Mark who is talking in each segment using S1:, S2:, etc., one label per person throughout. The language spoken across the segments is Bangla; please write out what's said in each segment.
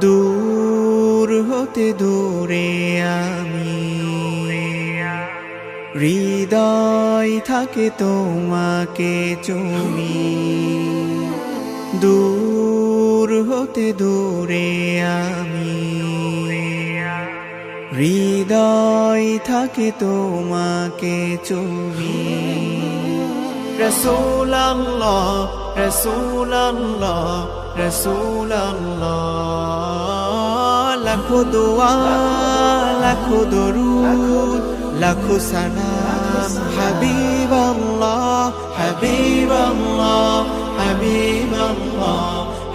S1: দূর হতে দূরে আমি, হৃদয় থাকে তোমাকে চুমি। দূর হতে দূরে আমি, হৃদয় থাকে তোমাকে চুমি। রাসূলুল্লাহ রাসূলুল্লাহ রাসূলুল্লাহ, লাখো দোয়া লাখো দরুদ লাখো সালাম। হাবিবাল্লাহ হাবিবাল্লাহ হাবিবাল্লাহ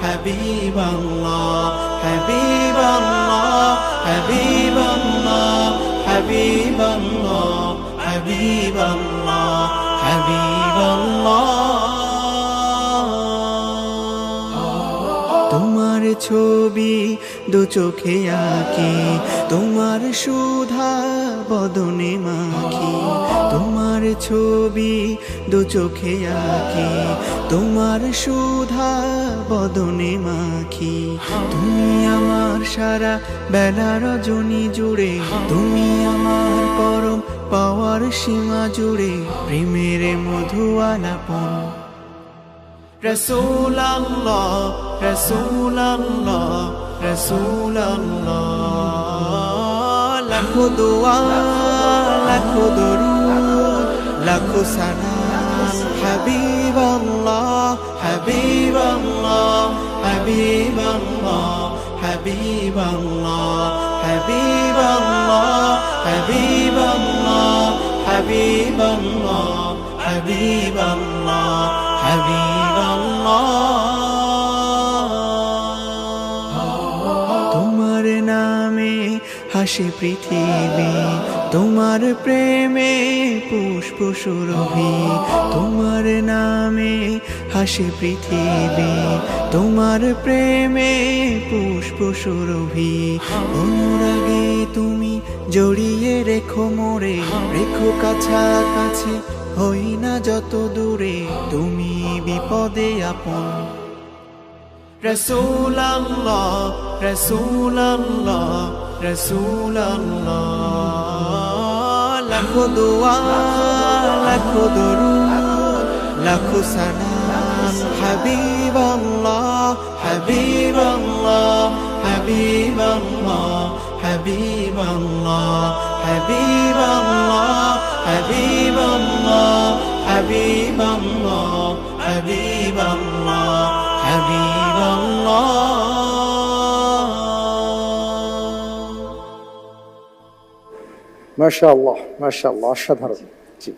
S1: হাবিবাল্লাহ হাবিবাল্লাহ হাবিবাল্লাহ হাবিবাল্লাহ হাবিবাল্লাহ হাবিবাল্লাহ। তোমার ছবি দু চোখে আঁকি, তোমার সুধা বদনে মাখি। তোমার ছবি দু চোখে আঁকি, তোমার সুধা বদনে মাখি। তুমি আমার সারা বেলা রজনী জুড়ে, তুমি আমার পরম পাওয়ার সীমা জুড়ে, প্রেমের মধু আলাপন। রাসূলুল্লাহ রাসূলুল্লাহ রাসূলুল্লাহ, লাখো দোয়া লাখো দরুদ লাখো সালাম। হাবিবাল্লাহ হাবিবাল্লাহ হাবিবাল্লাহ হাবিবাল্লাহ হাবিবাল্লাহ হাবিবাল্লাহ হাবিবাল্লাহ হাবিবাল্লাহ হাবিবাল্লাহ। তোমার নামে হাসে পৃথিবী, তোমার প্রেমে পুষ্প সুরভি। তোমার নামে হাসে পৃথিবী, তোমার প্রেমে পুষ্প সুরভি। অনুরাগে তুমি জড়িয়ে রেখো মোরে, রেখো কাছাকাছি হই না যত দূরে, তুমি বিপদে আপন। রাসূলুল্লাহ রাসূলুল্লাহ রাসূলুল্লাহ, লাখো দোয়া লাখো দরুদ লাখো সালাম। হাবিবাল্লাহ হাবিবাল্লাহ হাবিবাল্লাহ হাবিবাল্লাহ হাবিবাল্লাহ হাবিবাল্লাহ হাবিবাল্লাহ হাবিবাল্লাহ হাবিবাল্লাহ।
S2: মাশাআল্লাহ মাশাআল্লাহ, অসাধারণ। জি।